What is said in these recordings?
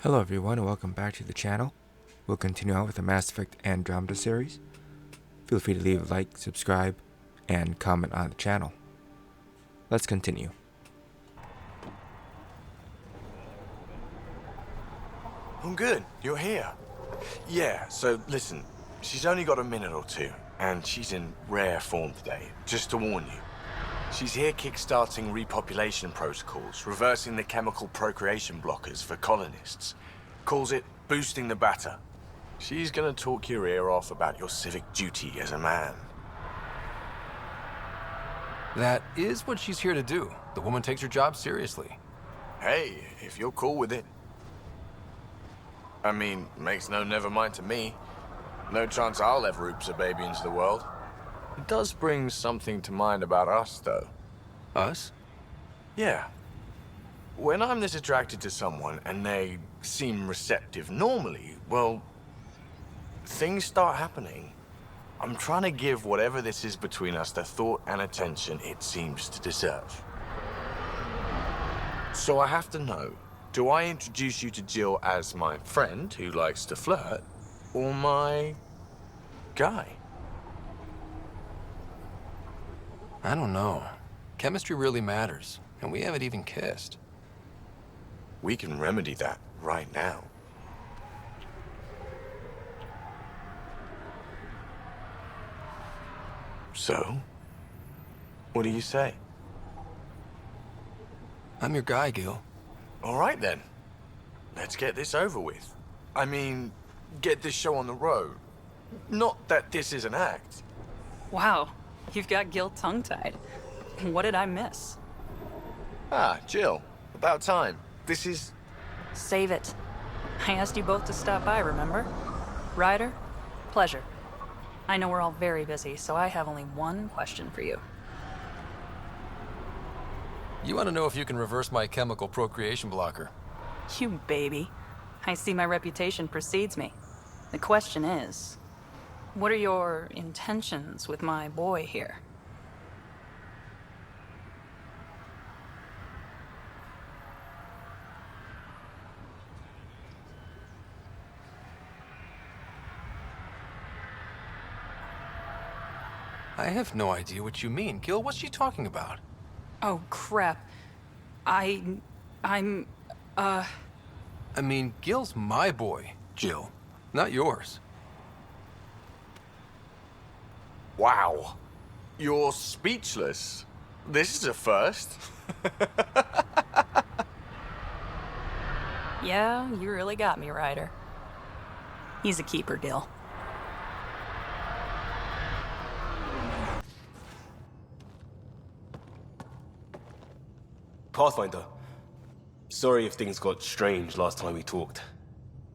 Hello everyone and welcome back to the channel. We'll continue on with the Mass Effect Andromeda series. Feel free to leave a like, subscribe, and comment on the channel. Let's continue. I'm good. You're here. Yeah, so listen, she's only got a minute or two, and she's in rare form today, just to warn you. She's here kickstarting repopulation protocols, reversing the chemical procreation blockers for colonists. Calls it boosting the batter. She's gonna talk your ear off about your civic duty as a man. That is what she's here to do. The woman takes her job seriously. Hey, if you're cool with it. I mean, makes no never mind to me. No chance I'll ever oops a baby into the world. It does bring something to mind about us, though. Us? Yeah. When I'm this attracted to someone and they seem receptive normally, well, things start happening. I'm trying to give whatever this is between us the thought and attention it seems to deserve. So I have to know, do I introduce you to Jill as my friend who likes to flirt, or my guy? I don't know. Chemistry really matters, and we haven't even kissed. We can remedy that right now. So, what do you say? I'm your guy, Gil. All right then. Let's get this over with. I mean, get this show on the road. Not that this is an act. Wow, you've got Gil tongue-tied. What did I miss? Ah, Jill. About time. This is... Save it. I asked you both to stop by, remember? Ryder, pleasure. I know we're all very busy, so I have only one question for you. You want to know if you can reverse my chemical procreation blocker? You baby. I see my reputation precedes me. The question is, what are your intentions with my boy here? I have no idea what you mean. Gil, what's she talking about? Oh, crap. I'm... I mean, Gil's my boy, Jill, not yours. Wow. You're speechless. This is a first. Yeah, you really got me, Ryder. He's a keeper, Gil. Pathfinder, sorry if things got strange last time we talked.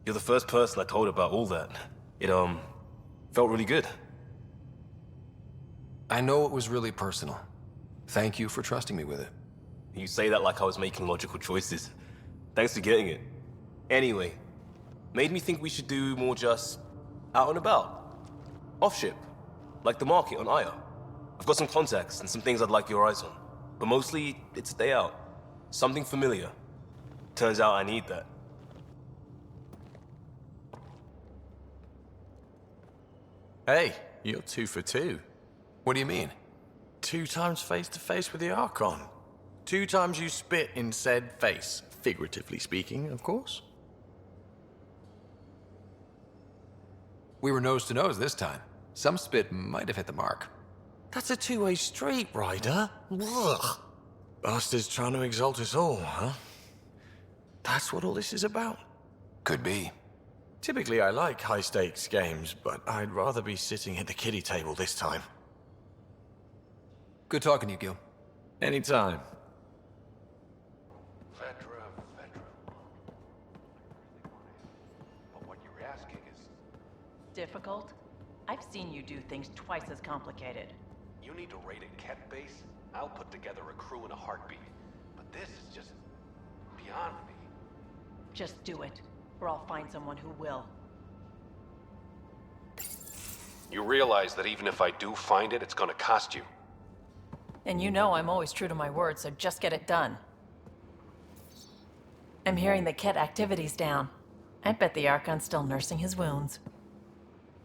You're the first person I told about all that. It, felt really good. I know it was really personal. Thank you for trusting me with it. You say that like I was making logical choices. Thanks for getting it. Anyway, made me think we should do more just out and about. Off-ship, like the market on Aya. I've got some contacts and some things I'd like your eyes on. But mostly, it's a day out. Something familiar. Turns out I need that. Hey, you're 2 for 2. What do you mean? 2 times face-to-face with the Archon. 2 times you spit in said face. Figuratively speaking, of course. We were nose to nose this time. Some spit might have hit the mark. That's a two-way street, Ryder. Ugh. Bastards trying to exalt us all, huh? That's what all this is about? Could be. Typically, I like high-stakes games, but I'd rather be sitting at the kiddie table this time. Good talking to you, Gil. Anytime. But what you're asking is, Difficult? I've seen you do things twice as complicated. you need to raid a Ket base? I'll put together a crew in a heartbeat. But this is just beyond me. Just do it, or I'll find someone who will. You realize that even if I do find it, it's gonna cost you. And you know I'm always true to my word, so just get it done. I'm hearing the Ket activity's down. I bet the Archon's still nursing his wounds.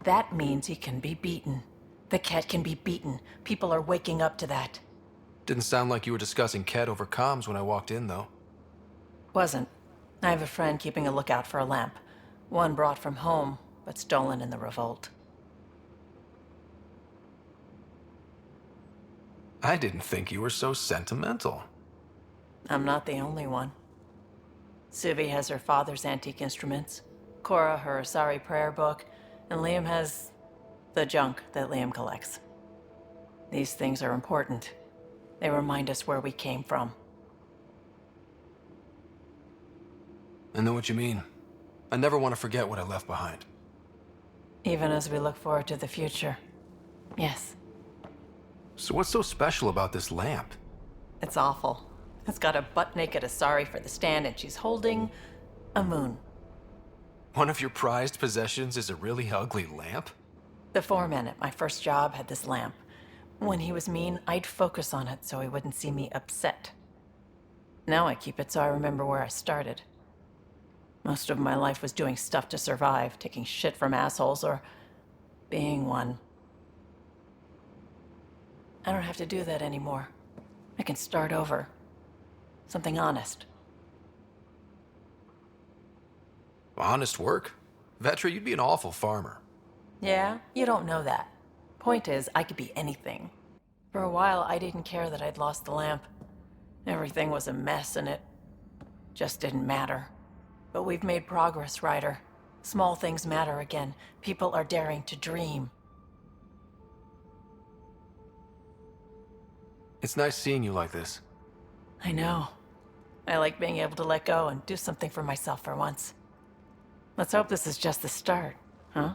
That means he can be beaten. The Ket can be beaten. People are waking up to that. Didn't sound like you were discussing Ket over comms when I walked in, though. Wasn't. I have a friend keeping a lookout for a lamp. One brought from home, but stolen in the revolt. I didn't think you were so sentimental. I'm not the only one. Suvi has her father's antique instruments, Cora her Asari prayer book, and Liam has the junk that Liam collects. These things are important. They remind us where we came from. I know what you mean. I never want to forget what I left behind. Even as we look forward to the future. Yes, So what's so special about this lamp? it's awful. It's got a butt-naked Asari for the stand, and she's holding a moon. One of your prized possessions is a really ugly lamp? The foreman at my first job had this lamp. When he was mean, I'd focus on it so he wouldn't see me upset. Now I keep it so I remember where I started. Most of my life was doing stuff to survive, taking shit from assholes, or being one. I don't have to do that anymore. I can start over. Something honest. Honest work? Vetra, you'd be an awful farmer. Yeah, you don't know that. Point is, I could be anything. For a while, I didn't care that I'd lost the lamp. Everything was a mess, and it just didn't matter. But we've made progress, Ryder. Small things matter again. People are daring to dream. It's nice seeing you like this. I know. I like being able to let go and do something for myself for once. Let's hope this is just the start, huh?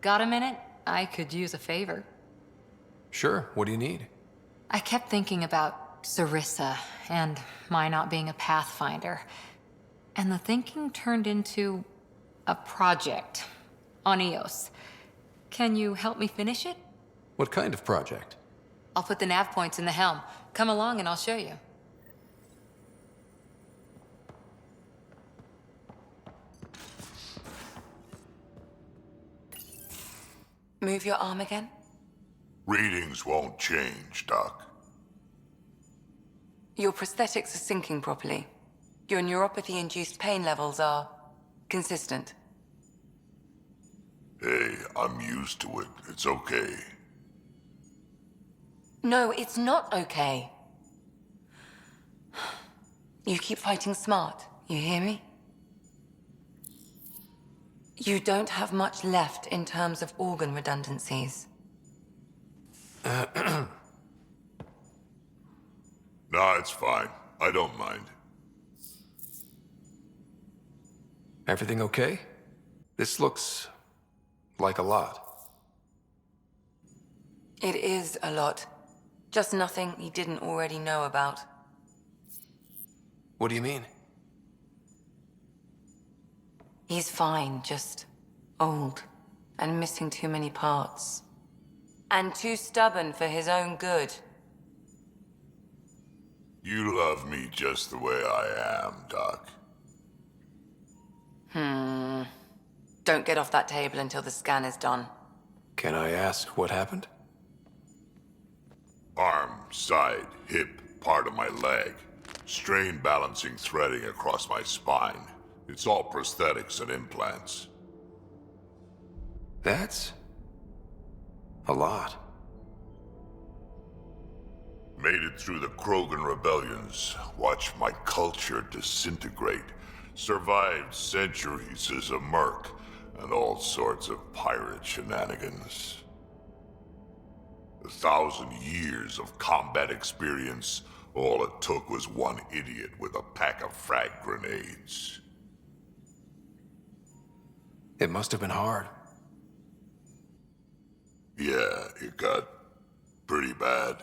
Got a minute? I could use a favor. Sure, what do you need? I kept thinking about Sarissa and my not being a pathfinder. And the thinking turned into a project on Eos. Can you help me finish it? What kind of project? I'll put the nav points in the helm. Come along and I'll show you. Move your arm again. Readings won't change, Doc. Your prosthetics are syncing properly. Your neuropathy-induced pain levels are consistent. Hey, I'm used to it. It's okay. No, it's not okay. You keep fighting smart, you hear me? You don't have much left in terms of organ redundancies. Nah, it's fine. I don't mind. Everything okay? This looks like a lot. It is a lot. Just nothing he didn't already know about. What do you mean? He's fine, just old and missing too many parts. And too stubborn for his own good. You love me just the way I am, Doc. Don't get off that table until the scan is done. Can I ask what happened? Arm, side, hip, part of my leg. Strain balancing threading across my spine. It's all prosthetics and implants. That's a lot. Made it through the Krogan rebellions. Watched my culture disintegrate. Survived centuries as a merc and all sorts of pirate shenanigans. 1,000 years of combat experience. All it took was one idiot with a pack of frag grenades. It must have been hard. Yeah, it got pretty bad.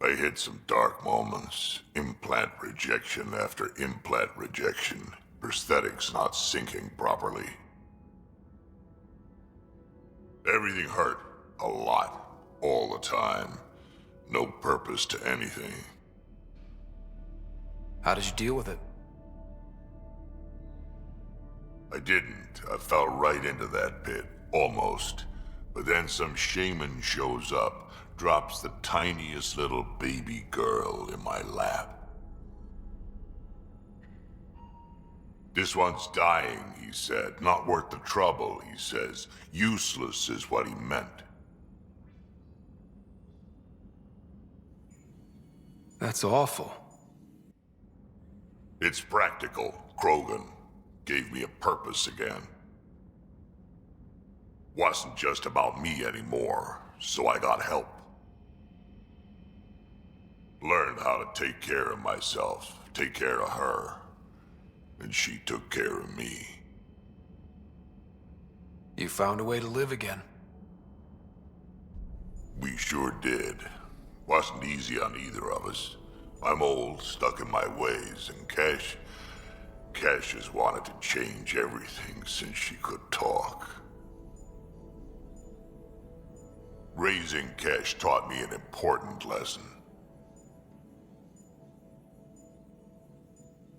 I hit some dark moments. Implant rejection after implant rejection. Prosthetics not syncing properly. Everything hurt. A lot. All the time. No purpose to anything. How did you deal with it? I didn't. I fell right into that pit. Almost. But then some shaman shows up, drops the tiniest little baby girl in my lap. This one's dying, he said. Not worth the trouble, he says. Useless is what he meant. That's awful. It's practical. Krogan gave me a purpose again. Wasn't just about me anymore, so I got help. Learned how to take care of myself, take care of her. And she took care of me. You found a way to live again. We sure did. Wasn't easy on either of us. I'm old, stuck in my ways, and Cash has wanted to change everything since she could talk. Raising Cash taught me an important lesson.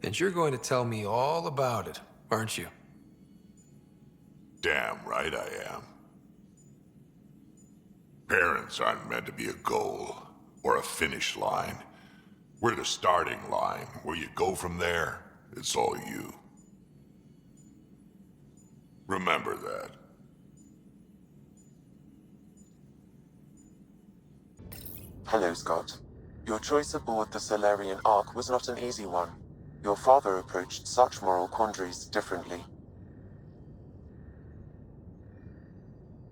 And you're going to tell me all about it, aren't you? Damn right I am. Parents aren't meant to be a goal, or a finish line. We're the starting line. Where you go from there, it's all you. Remember that. Hello, Scott. Your choice aboard the Solarian Ark was not an easy one. Your father approached such moral quandaries differently.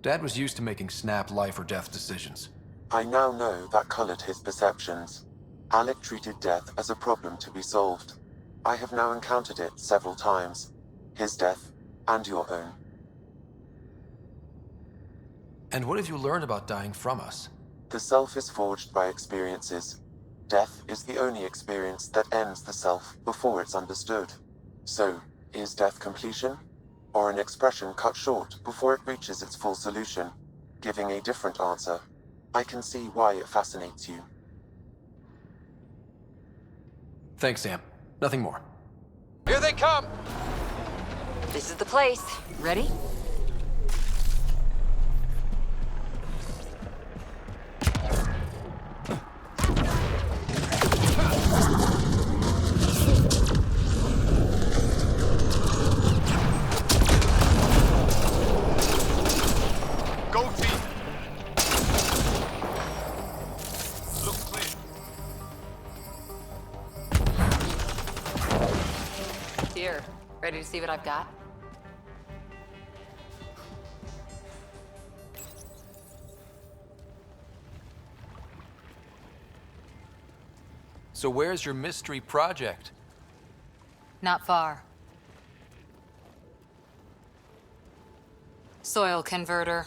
Dad was used to making snap life or death decisions. I now know that colored his perceptions. Alec treated death as a problem to be solved. I have now encountered it several times. His death, and your own. And what have you learned about dying from us? The self is forged by experiences. Death is the only experience that ends the self before it's understood. So, is death completion? Or an expression cut short before it reaches its full solution, giving a different answer? I can see why it fascinates you. Thanks, Sam. Nothing more. Here they come! This is the place. Ready? Go team! Look clear. Here. Ready to see what I've got? So where's your mystery project? Not far. Soil converter.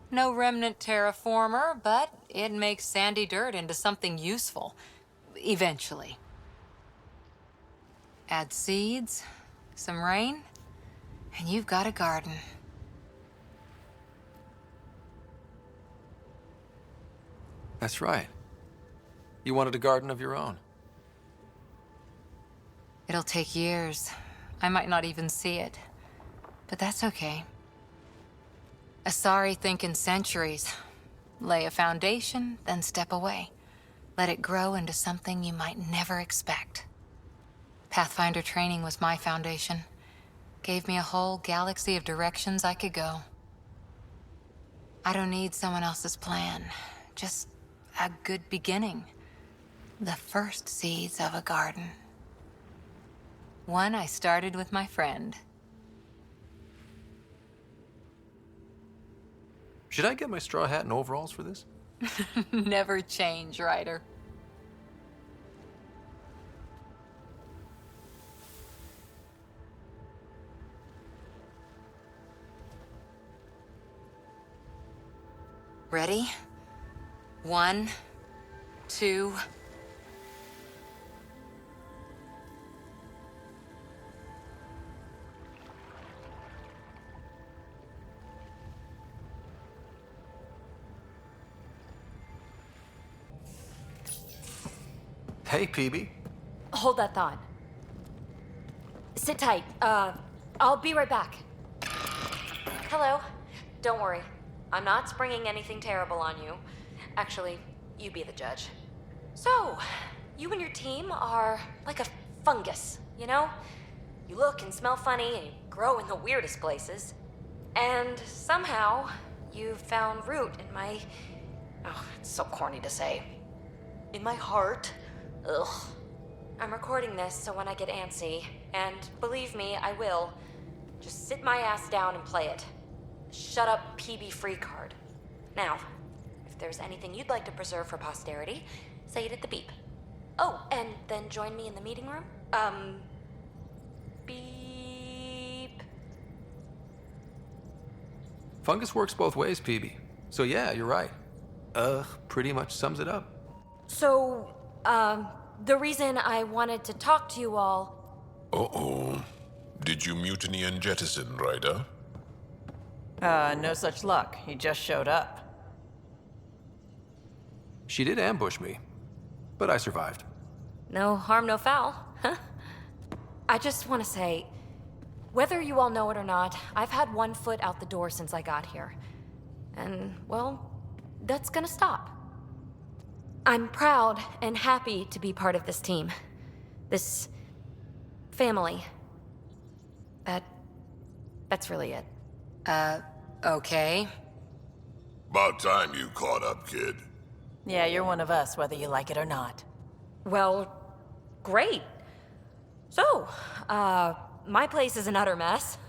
No remnant terraformer, but it makes sandy dirt into something useful. Eventually. Add seeds, some rain, and you've got a garden. That's right. You wanted a garden of your own. It'll take years. I might not even see it. But that's okay. Asari think in centuries. Lay a foundation, then step away. Let it grow into something you might never expect. Pathfinder training was my foundation. Gave me a whole galaxy of directions I could go. I don't need someone else's plan. Just a good beginning. The first seeds of a garden. One I started with my friend. Should I get my straw hat and overalls for this? Never change, Ryder. Ready? 1, 2... Hey, PB. Hold that thought. Sit tight. I'll be right back. Hello. Don't worry. I'm not springing anything terrible on you. Actually, you be the judge. So, you and your team are like a fungus, you know? You look and smell funny and you grow in the weirdest places. And somehow, you found root in my... Oh, it's so corny to say. In my heart. Ugh. I'm recording this so when I get antsy, and believe me, I will, just sit my ass down and play it. Shut up, PB free card. Now, if there's anything you'd like to preserve for posterity, say it at the beep. Oh, and then join me in the meeting room? Beep. Fungus works both ways, PB. So yeah, you're right. Pretty much sums it up. So, the reason I wanted to talk to you all... Uh-oh. Did you mutiny and jettison, Ryder? No such luck. He just showed up. She did ambush me, but I survived. No harm, no foul, huh? I just want to say, whether you all know it or not, I've had one foot out the door since I got here. And, well, that's gonna stop. I'm proud and happy to be part of this team. This... family. That's really it. Okay. About time you caught up, kid. Yeah, you're one of us, whether you like it or not. Well, great. So, my place is an utter mess.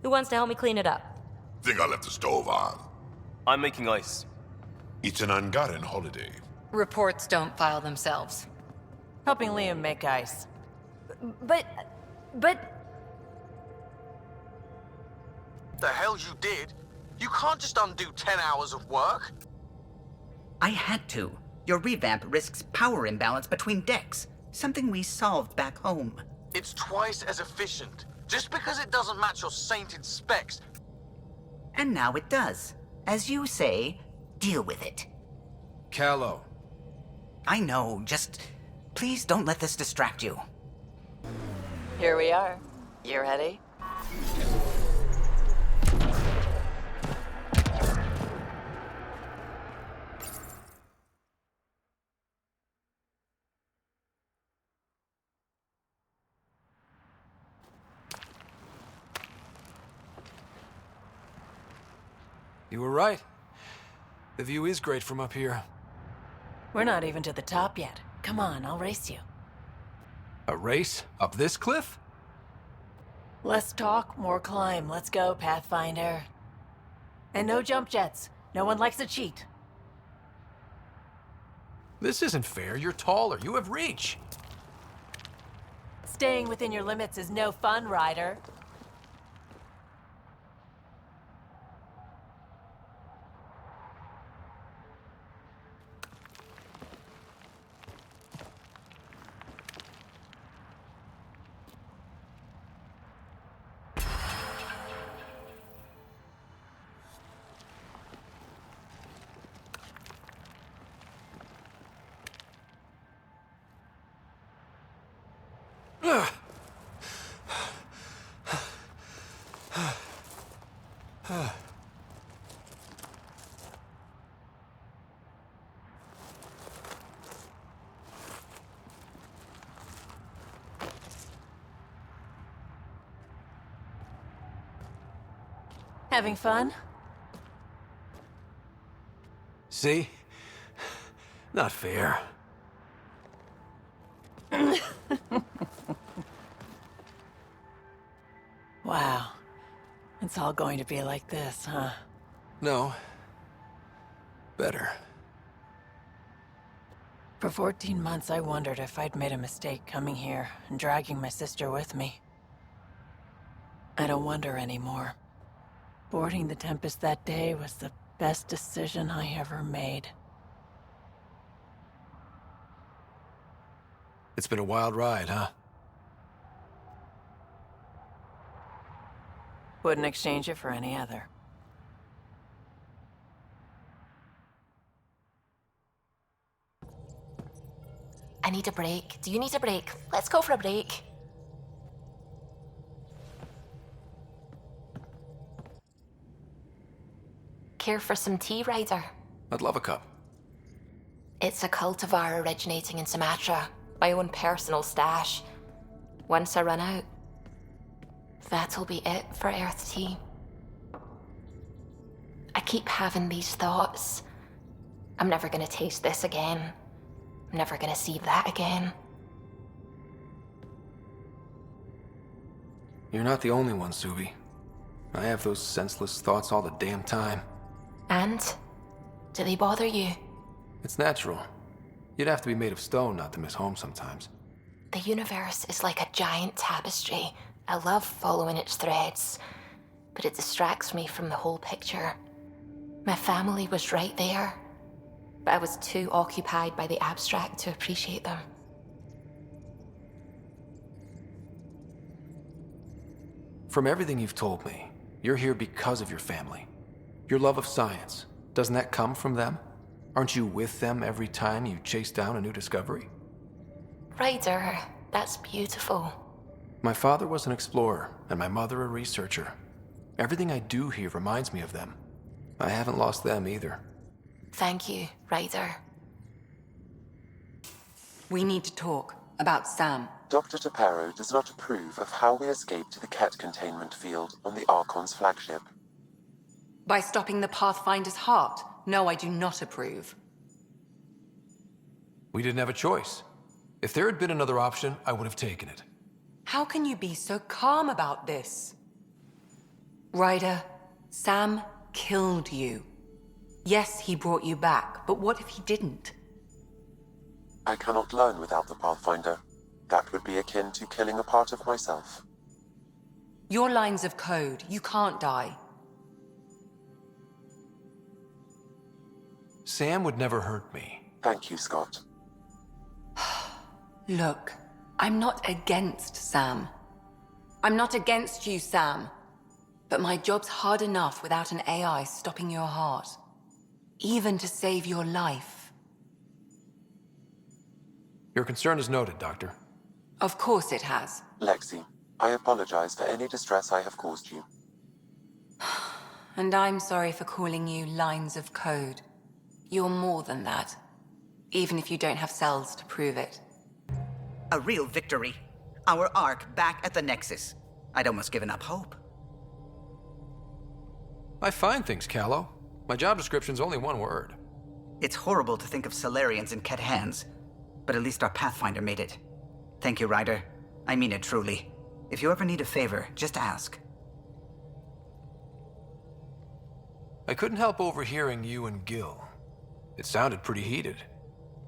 Who wants to help me clean it up? Think I left the stove on. I'm making ice. It's an Angaran holiday. Reports don't file themselves. Helping Liam make ice. But... The hell you did? You can't just undo 10 hours of work. I had to. Your revamp risks power imbalance between decks, something we solved back home. It's twice as efficient. Just because it doesn't match your sainted specs. And now it does. As you say, deal with it. Callow. I know, just... please don't let this distract you. Here we are. You ready? You were right. The view is great from up here. We're not even to the top yet. Come on, I'll race you. A race? Up this cliff? Less talk, more climb. Let's go, Pathfinder. And no jump jets. No one likes a cheat. This isn't fair. You're taller. You have reach. Staying within your limits is no fun, Ryder. Having fun? See? Not fair. Wow. It's all going to be like this, huh? No. Better. For 14 months, I wondered if I'd made a mistake coming here and dragging my sister with me. I don't wonder anymore. Boarding the Tempest that day was the best decision I ever made. It's been a wild ride, huh? Wouldn't exchange it for any other. I need a break. Do you need a break? Let's go for a break. Care for some tea, Ryder? I'd love a cup. It's a cultivar originating in Sumatra. My own personal stash. Once I run out, that'll be it for Earth tea. I keep having these thoughts. I'm never gonna taste this again. I'm never gonna see that again. You're not the only one, Subi. I have those senseless thoughts all the damn time. And? Do they bother you? It's natural. You'd have to be made of stone not to miss home sometimes. The universe is like a giant tapestry. I love following its threads, but it distracts me from the whole picture. My family was right there, but I was too occupied by the abstract to appreciate them. From everything you've told me, you're here because of your family. Your love of science, doesn't that come from them? Aren't you with them every time you chase down a new discovery? Ryder, that's beautiful. My father was an explorer, and my mother a researcher. Everything I do here reminds me of them. I haven't lost them either. Thank you, Ryder. We need to talk about Sam. Dr. Taparo does not approve of how we escaped the Ket containment field on the Archon's flagship. By stopping the Pathfinder's heart? No, I do not approve. We didn't have a choice. If there had been another option, I would have taken it. How can you be so calm about this? Ryder, Sam killed you. Yes, he brought you back, but what if he didn't? I cannot learn without the Pathfinder. That would be akin to killing a part of myself. Your lines of code, you can't die. Sam would never hurt me. Thank you, Scott. Look, I'm not against Sam. I'm not against you, Sam. But my job's hard enough without an AI stopping your heart. Even to save your life. Your concern is noted, Doctor. Of course it has. Lexi, I apologize for any distress I have caused you. And I'm sorry for calling you lines of code. You're more than that. Even if you don't have cells to prove it. A real victory. Our Ark back at the Nexus. I'd almost given up hope. I find things, Callow. My job description's only one word. It's horrible to think of Solarians in Ket hands, but at least our Pathfinder made it. Thank you, Ryder. I mean it truly. If you ever need a favor, just ask. I couldn't help overhearing you and Gil. It sounded pretty heated.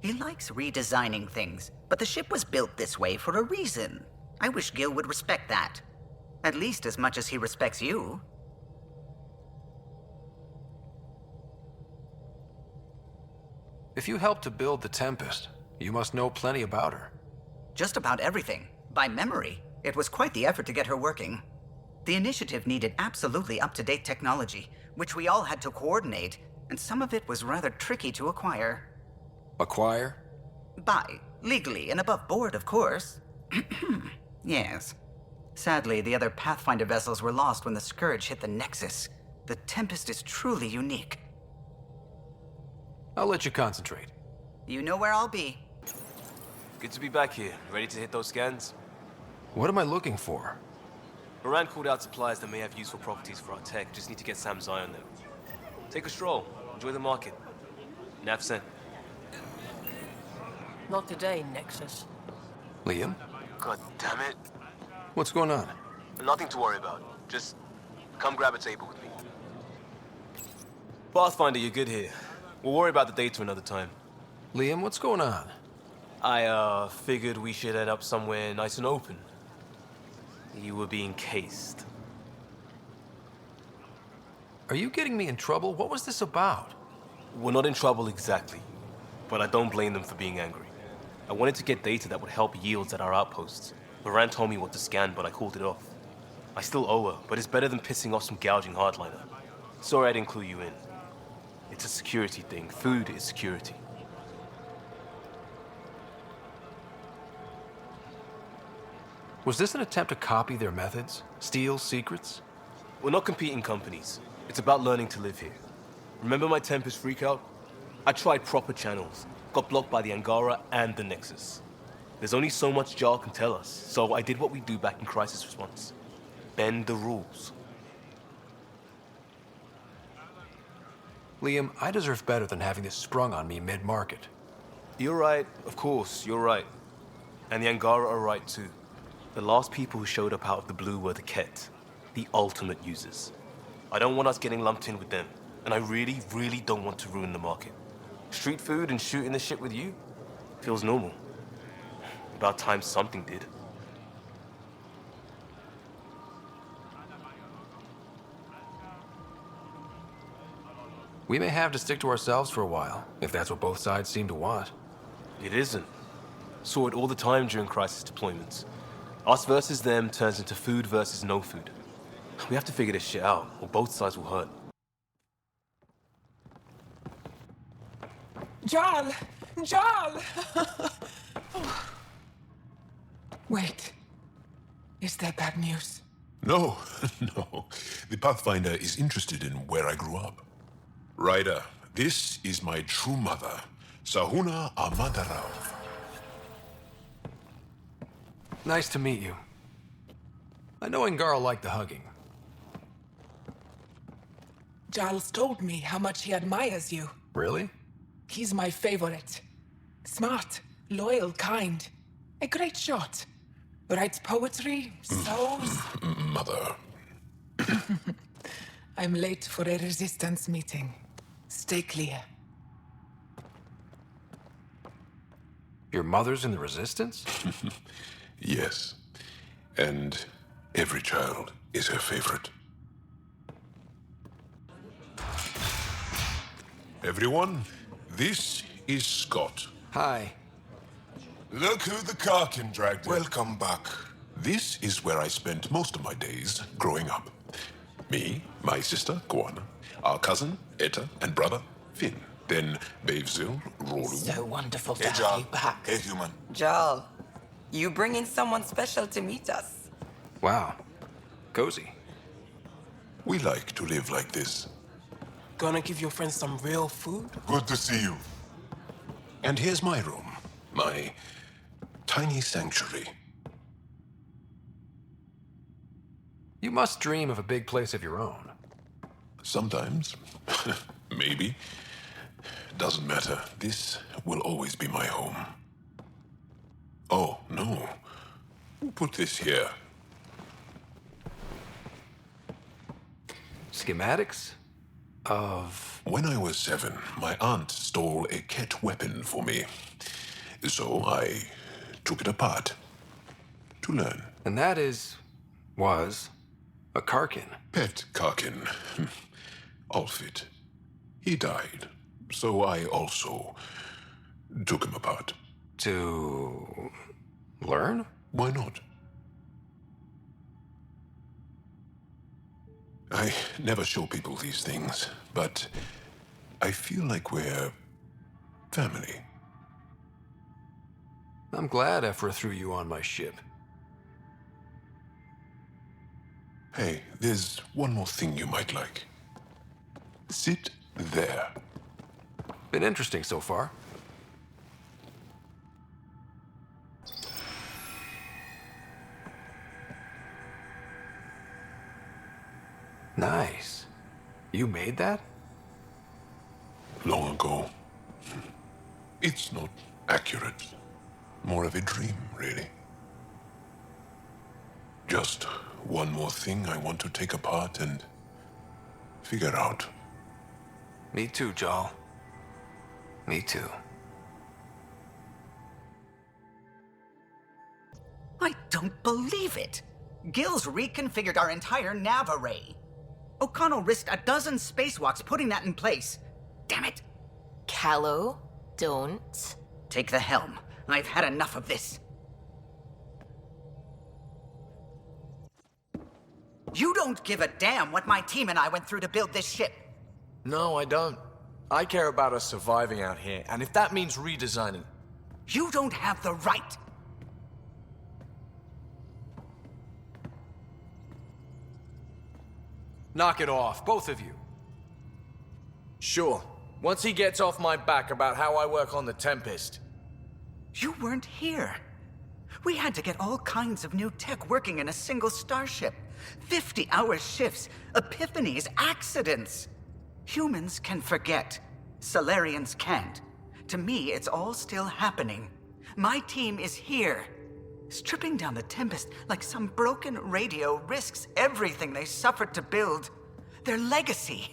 He likes redesigning things, but the ship was built this way for a reason. I wish Gil would respect that. At least as much as he respects you. If you helped to build the Tempest, you must know plenty about her. Just about everything. By memory. It was quite the effort to get her working. The initiative needed absolutely up-to-date technology, which we all had to coordinate, and some of it was rather tricky to acquire. Acquire? Buy. Legally and above board, of course. Yes. Sadly, the other Pathfinder vessels were lost when the Scourge hit the Nexus. The Tempest is truly unique. I'll let you concentrate. You know where I'll be. Good to be back here. Ready to hit those scans? What am I looking for? Moran called out supplies that may have useful properties for our tech. Just need to get Sam's eye on them. Take a stroll. Enjoy the market. Nav sent. Not today, Nexus. Liam? God damn it. What's going on? Nothing to worry about. Just come grab a table with me. Pathfinder, you're good here. We'll worry about the data another time. Liam, what's going on? I, figured we should head up somewhere nice and open. You were being cased. Are you getting me in trouble? What was this about? We're not in trouble exactly, but I don't blame them for being angry. I wanted to get data that would help yields at our outposts. Moran told me what to scan, but I called it off. I still owe her, but it's better than pissing off some gouging hardliner. Sorry I didn't clue you in. It's a security thing. Food is security. Was this an attempt to copy their methods? Steal secrets? We're not competing companies. It's about learning to live here. Remember my Tempest freakout? I tried proper channels. Got blocked by the Angara and the Nexus. There's only so much Jarl can tell us, so I did what we do back in crisis response. Bend the rules. Liam, I deserve better than having this sprung on me mid-market. You're right, of course, you're right. And the Angara are right too. The last people who showed up out of the blue were the Ket, the ultimate users. I don't want us getting lumped in with them, and I really, really don't want to ruin the market. Street food and shooting the shit with you feels normal. About time something did. We may have to stick to ourselves for a while, if that's what both sides seem to want. It isn't. Saw it all the time during crisis deployments. Us versus them turns into food versus no food. We have to figure this shit out, or both sides will hurt. Jarl! Jarl! Wait. Is that bad news? No, no. The Pathfinder is interested in where I grew up. Ryder, this is my true mother, Sahuna Amadarov. Nice to meet you. I know Angara liked the hugging. Jarl's told me how much he admires you. Really? He's my favorite. Smart, loyal, kind. A great shot. Writes poetry, sews. Mother. I'm late for a resistance meeting. Stay clear. Your mother's in the Resistance? Yes. And every child is her favorite. Everyone, this is Scott. Hi. Look who the Karkin dragged in. Welcome back. This is where I spent most of my days growing up. Me, my sister, Koana, our cousin, Etta, and brother, Finn. Then Bavzil, Rolu. So wonderful to Hey, have Jarl. you back. Hey, human. Jarl, you bring in someone special to meet us. Wow. Cozy. We like to live like this. Gonna give your friends some real food? Good to see you. And here's my room. My tiny sanctuary. You must dream of a big place of your own. Sometimes. Maybe. Doesn't matter. This will always be my home. Oh, no. Put this here. Schematics? Of... When I was 7, my aunt stole a Ket weapon for me. So I took it apart. To learn. And that was a Karkin. Pet Karkin. Alfit. He died. So I also took him apart. To learn? Why not? I never show people these things, but I feel like we're family. I'm glad Ephra threw you on my ship. Hey, there's one more thing you might like. Sit there. Been interesting so far. Nice. You made that? Long ago. It's not accurate. More of a dream, really. Just one more thing I want to take apart and figure out. Me too, Jarl. Me too. I don't believe it. Gil's reconfigured our entire nav array. O'Connell risked a dozen spacewalks putting that in place. Damn it. Callow, don't. Take the helm. I've had enough of this. You don't give a damn what my team and I went through to build this ship. No, I don't. I care about us surviving out here, and if that means redesigning... You don't have the right. Knock it off, both of you. Sure. Once he gets off my back about how I work on the Tempest. You weren't here. We had to get all kinds of new tech working in a single starship. 50-hour shifts, epiphanies, accidents. Humans can forget. Solarians can't. To me, it's all still happening. My team is here. Stripping down the Tempest like some broken radio risks everything they suffered to build. Their legacy.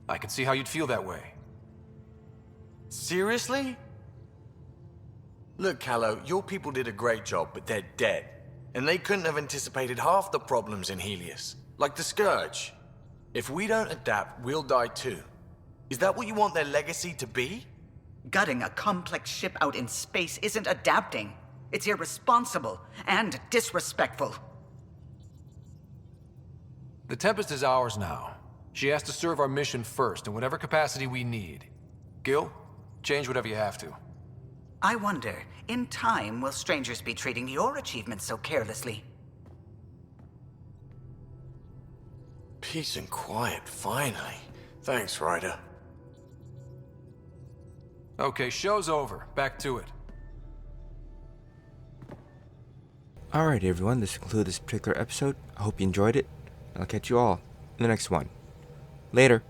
I can see how you'd feel that way. Seriously? Look, Callow, your people did a great job, but they're dead. And they couldn't have anticipated half the problems in Helios. Like the Scourge. If we don't adapt, we'll die too. Is that what you want their legacy to be? Gutting a complex ship out in space isn't adapting. It's irresponsible and disrespectful. The Tempest is ours now. She has to serve our mission first, in whatever capacity we need. Gil, change whatever you have to. I wonder, in time, will strangers be treating your achievements so carelessly? Peace and quiet, finally. Thanks, Ryder. Okay, show's over. Back to it. Alright everyone, this concludes this particular episode. I hope you enjoyed it. I'll catch you all in the next one. Later.